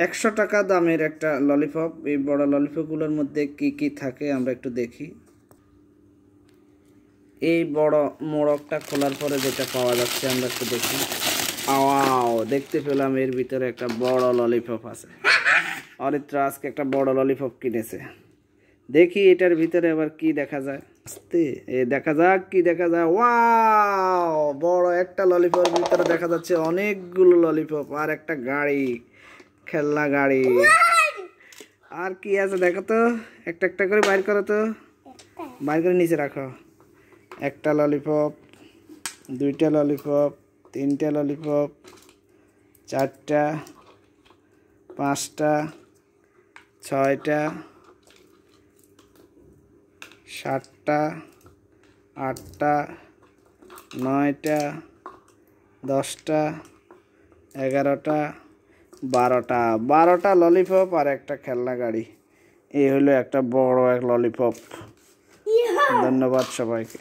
100 টাকা দামের একটা ললিপপ। এই বড় ললিপপগুলোর মধ্যে কি কি থাকে আমরা একটু দেখি। এই বড় মোড়কটা খোলার পরে যেটা পাওয়া যাচ্ছে আমরা একটু দেখি। ওয়াও, দেখতে পেলাম এর ভিতরে একটা বড় ললিপপ আছে। অরিত্রা আজকে একটা বড় ললিপপ কিনেছে। দেখি এটার ভিতরে আবার কি দেখা যায়। আস্তে দেখা যাক কি দেখা যায়। ওয়াও, বড় একটা ললিপপের ভিতরে দেখা যাচ্ছে অনেকগুলো ললিপপ আর একটা গাড়ি, খেলনা গাড়ি। আর কি আছে দেখো তো, একটা একটা করে বাইর করো তো, বাইর করে নিচে রাখো। একটা ললিপপ, দুইটা ললিপপ, তিনটা ললিপপ, চারটা, পাঁচটা, ছয়টা, সাতটা, আটটা, নয়টা, 10টা, 11টা, 12টা ললিপপ আর একটা খেলনা গাড়ি। এই হলো একটা বড় এক ললিপপ। ধন্যবাদ সবাইকে।